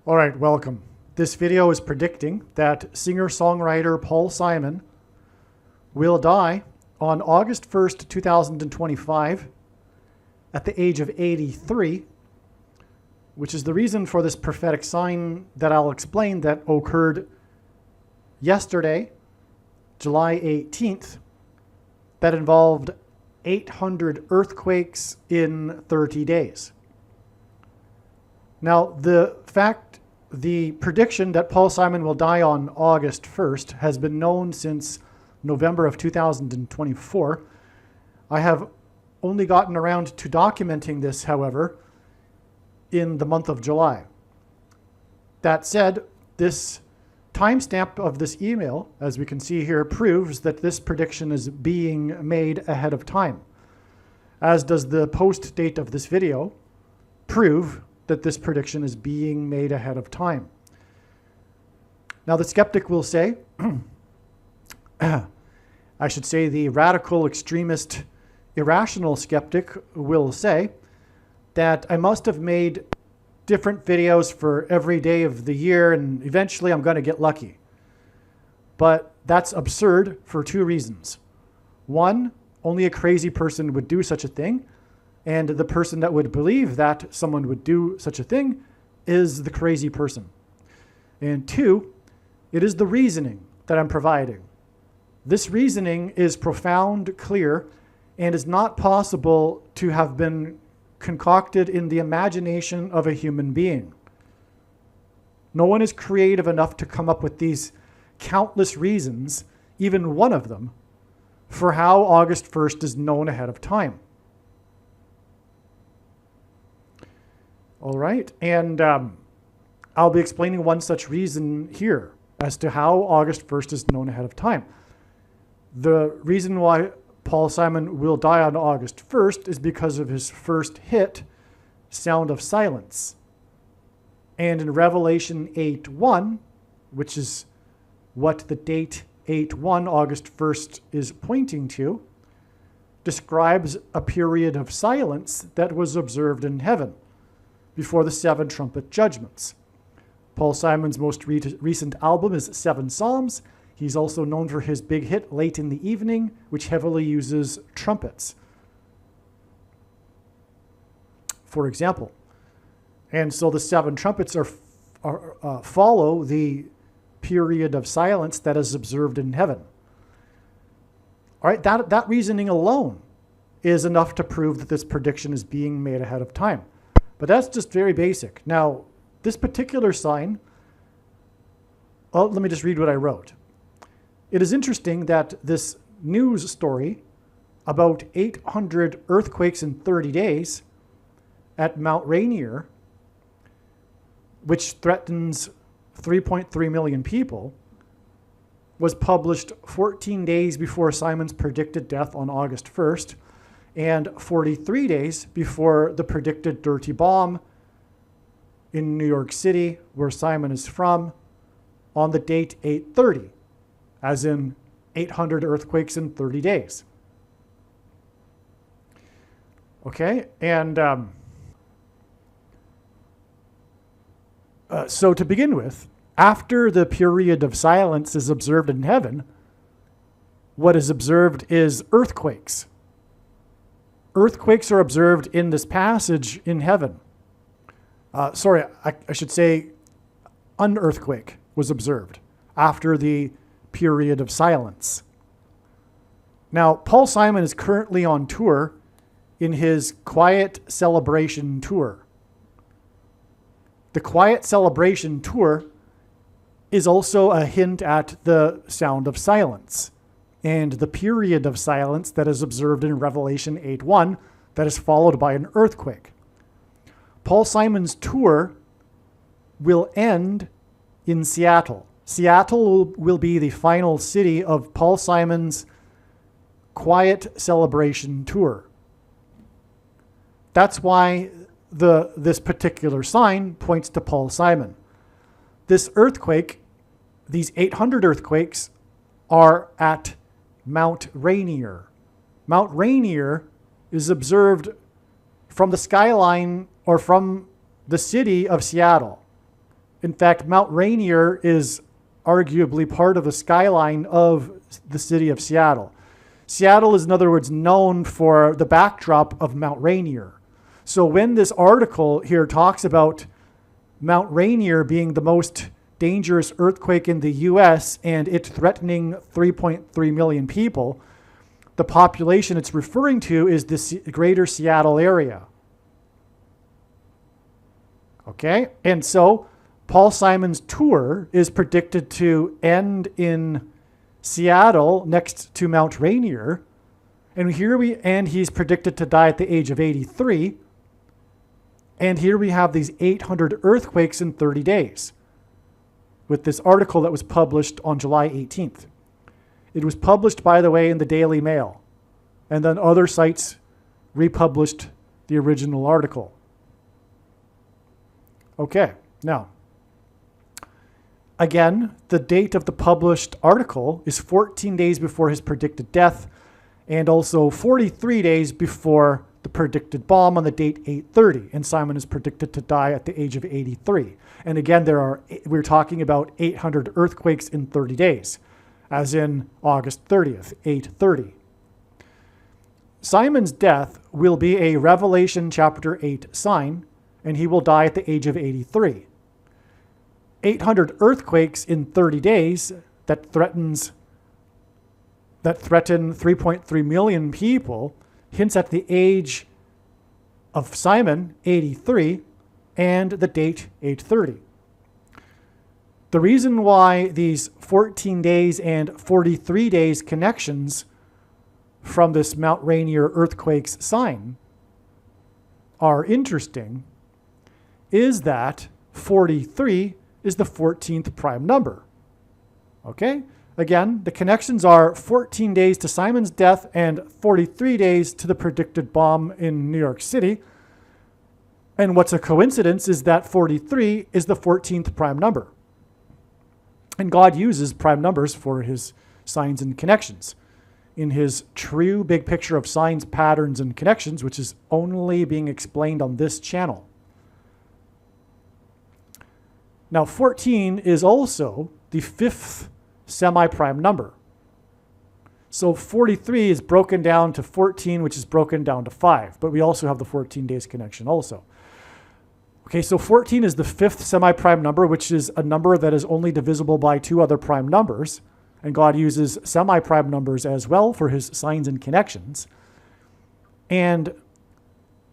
All right, welcome. This video is predicting that singer-songwriter Paul Simon will die on August 1st, 2025 at the age of 83, which is the reason for this prophetic sign that I'll explain that occurred yesterday, July 18th, that involved 800 earthquakes in 30 days. Now, the prediction that Paul Simon will die on August 1st has been known since November of 2024. I have only gotten around to documenting this, however, in the month of July. That said, this timestamp of this email, as we can see here, proves that this prediction is being made ahead of time, as does the post date of this video prove that this prediction is being made ahead of time. Now, the skeptic will say, I should say the radical, extremist, irrational skeptic will say that I must have made different videos for every day of the year and eventually I'm going to get lucky. But that's absurd for two reasons. One, only a crazy person would do such a thing. And the person that would believe that someone would do such a thing is the crazy person. And two, it is the reasoning that I'm providing. This reasoning is profound, clear, and is not possible to have been concocted in the imagination of a human being. No one is creative enough to come up with these countless reasons, even one of them, for how August 1st is known ahead of time. All right, and I'll be explaining one such reason here as to how August 1st is known ahead of time. The reason why Paul Simon will die on August 1st is because of his first hit, Sound of Silence. And in Revelation 8:1, which is what the date 8:1, August 1st, is pointing to, describes a period of silence that was observed in heaven before the 7 trumpet judgments. Paul Simon's most recent album is 7 Psalms. He's also known for his big hit, Late in the Evening, which heavily uses trumpets, for example. And so the 7 trumpets follow the period of silence that is observed in heaven. All right, that reasoning alone is enough to prove that this prediction is being made ahead of time. But that's just very basic. Now, this particular sign, let me just read what I wrote. It is interesting that this news story about 800 earthquakes in 30 days at Mt Rainier, which threatens 3.3 million people, was published 14 days before Simon's predicted death on August 1st, and 43 days before the predicted dirty bomb in New York City, where Simon is from, on the date 8/30, as in 800 earthquakes in 30 days. Okay, and so to begin with, after the period of silence is observed in heaven, what is observed is earthquakes. Earthquakes are observed in this passage in heaven. I should say an earthquake was observed after the period of silence. Now, Paul Simon is currently on tour in his Quiet Celebration Tour. The Quiet Celebration Tour is also a hint at the Sound of Silence and the period of silence that is observed in Revelation 8:1 that is followed by an earthquake. Paul Simon's tour will end in Seattle. Seattle will be the final city of Paul Simon's Quiet Celebration Tour. That's why this particular sign points to Paul Simon. This earthquake, these 800 earthquakes, are at Mt Rainier. Mt Rainier is observed from the skyline or from the city of Seattle. In fact, Mt Rainier is arguably part of the skyline of the city of Seattle. Seattle is, in other words, known for the backdrop of Mt Rainier. So when this article here talks about Mt Rainier being the most dangerous earthquake in the U.S. and it threatening 3.3 million people, the population it's referring to is the greater Seattle area. Okay, and so Paul Simon's tour is predicted to end in Seattle next to Mt Rainier. And he's predicted to die at the age of 83. And here we have these 800 earthquakes in 30 days with this article that was published on July 18th. It was published, by the way, in the Daily Mail. And then other sites republished the original article. Okay, now, again, the date of the published article is 14 days before his predicted death and also 43 days before the predicted bomb on the date 8/30. And Simon is predicted to die at the age of 83. And again, we're talking about 800 earthquakes in 30 days, as in August 30th, 8/30. Simon's death will be a Revelation chapter 8 sign, and he will die at the age of 83. 800 earthquakes in 30 days that threaten 3.3 million people hints at the age of Simon, 83, and the date 8/30. The reason why these 14 days and 43 days connections from this Mt Rainier earthquakes sign are interesting is that 43 is the 14th prime number. Okay? Again, the connections are 14 days to Simon's death and 43 days to the predicted bomb in New York City. And what's a coincidence is that 43 is the 14th prime number. And God uses prime numbers for his signs and connections. In his true big picture of signs, patterns, and connections, which is only being explained on this channel. Now, 14 is also the 5th semi-prime number. So 43 is broken down to 14, which is broken down to 5. But we also have the 14 days connection also. Okay, so 14 is the 5th semi-prime number, which is a number that is only divisible by 2 other prime numbers. And God uses semi-prime numbers as well for his signs and connections. And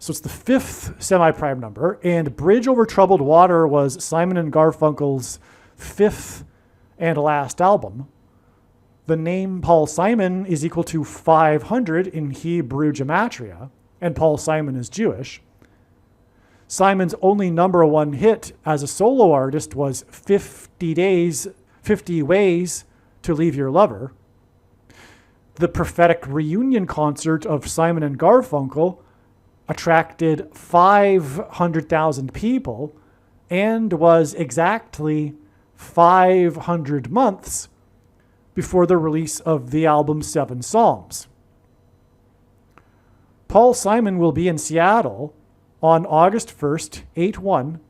so it's the 5th semi-prime number. And Bridge Over Troubled Water was Simon and Garfunkel's 5th and last album. The name Paul Simon is equal to 500 in Hebrew gematria, and Paul Simon is Jewish. Simon's only number 1 hit as a solo artist was 50 Ways to Leave Your Lover. The prophetic reunion concert of Simon and Garfunkel attracted 500,000 people and was exactly 500 months before the release of the album 7 Psalms. Paul Simon will be in Seattle on August 1st, 8/1,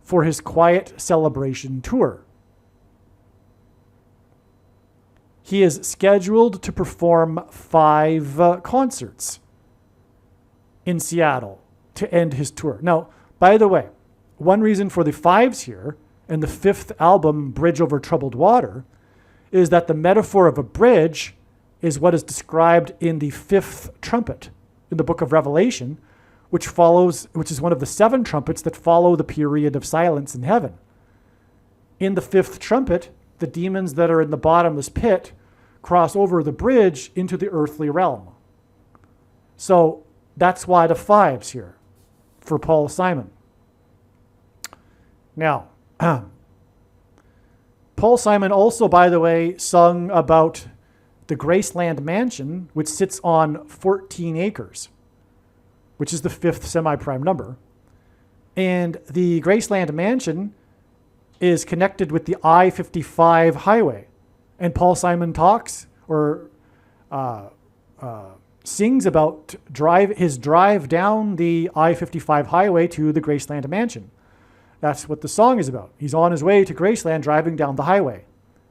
for his Quiet Celebration tour. He is scheduled to perform 5 concerts in Seattle to end his tour. Now, by the way, one reason for the 5s here and the 5th album, Bridge Over Troubled Water, is that the metaphor of a bridge is what is described in the 5th trumpet in the book of Revelation, which is one of the 7 trumpets that follow the period of silence in heaven. In the 5th trumpet, the demons that are in the bottomless pit cross over the bridge into the earthly realm. So that's why the 5s here for Paul Simon. Now, Paul Simon also, by the way, sung about the Graceland Mansion, which sits on 14 acres, which is the 5th semi-prime number. And the Graceland Mansion is connected with the I-55 highway. And Paul Simon talks or sings about his drive down the I-55 highway to the Graceland Mansion. That's what the song is about. He's on his way to Graceland driving down the highway,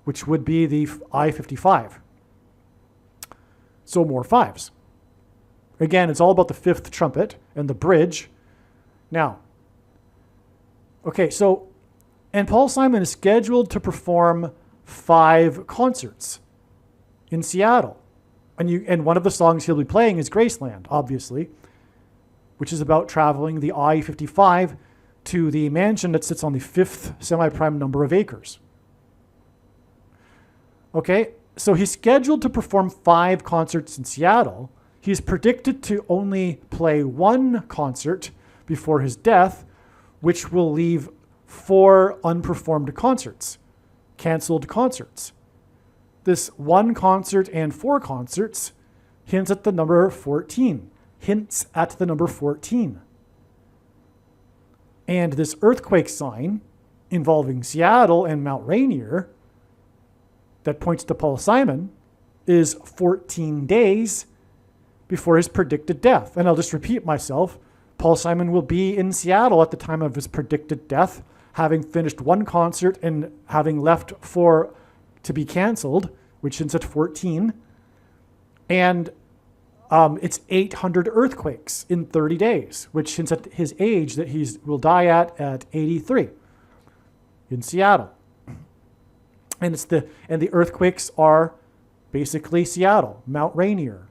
which would be the I-55. So more fives. Again, it's all about the fifth trumpet and the bridge. Now, okay, so, and Paul Simon is scheduled to perform 5 concerts in Seattle. And one of the songs he'll be playing is Graceland, obviously, which is about traveling the I-55 to the mansion that sits on the 5th semi-prime number of acres. Okay, so he's scheduled to perform 5 concerts in Seattle. He's predicted to only play 1 concert before his death, which will leave 4 unperformed concerts, canceled concerts. This 1 concert and 4 concerts hints at the number 14. Hints at the number 14. And this earthquake sign involving Seattle and Mt Rainier that points to Paul Simon is 14 days before his predicted death. And I'll just repeat myself. Paul Simon will be in Seattle at the time of his predicted death, having finished 1 concert and having left 4 to be canceled, which hints at 14. And it's 800 earthquakes in 30 days, which hints at his age that he will die at 83 in Seattle. And the earthquakes are basically Seattle, Mt Rainier.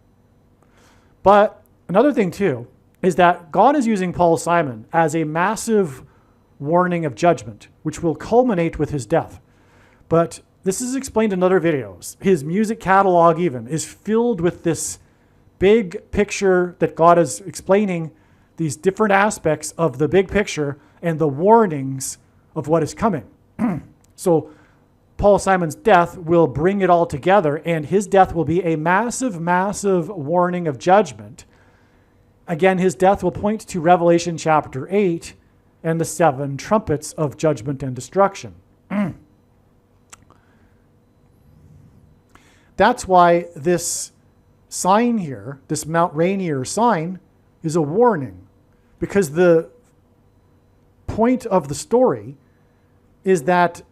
But another thing too is that God is using Paul Simon as a massive warning of judgment, which will culminate with his death. But this is explained in other videos. His music catalog even is filled with this big picture that God is explaining these different aspects of the big picture and the warnings of what is coming. So Paul Simon's death will bring it all together, and his death will be a massive, massive warning of judgment. Again, his death will point to Revelation chapter 8 and the 7 trumpets of judgment and destruction. That's why this sign here, this Mt Rainier sign, is a warning, because the point of the story is that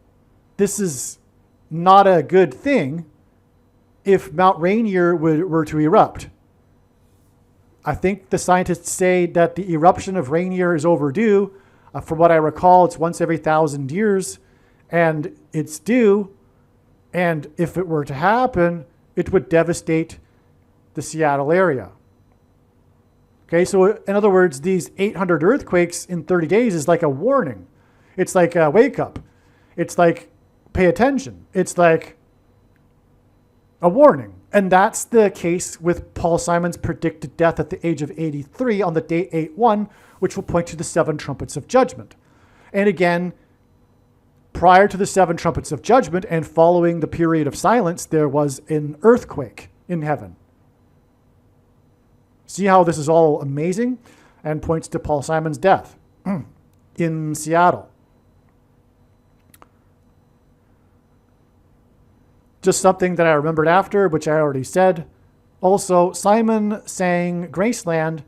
this is not a good thing if Mt Rainier were to erupt. I think the scientists say that the eruption of Rainier is overdue. From what I recall, it's once every 1,000 years, and it's due. And if it were to happen, it would devastate the Seattle area. Okay, so in other words, these 800 earthquakes in 30 days is like a warning. It's like a wake up. It's like pay attention. It's like a warning. And that's the case with Paul Simon's predicted death at the age of 83 on the day 8/1, which will point to the 7 trumpets of judgment. And again, prior to the 7 trumpets of judgment and following the period of silence, there was an earthquake in heaven. See how this is all amazing and points to Paul Simon's death in Seattle. Just something that I remembered after, which I already said. Also, Simon sang Graceland.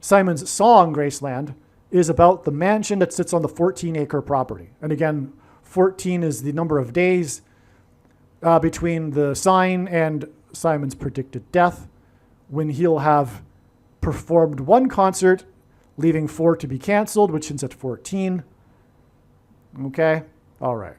Simon's song, Graceland, is about the mansion that sits on the 14-acre property. And again, 14 is the number of days between the sign and Simon's predicted death, when he'll have performed 1 concert, leaving 4 to be canceled, which ends at 14. Okay? All right.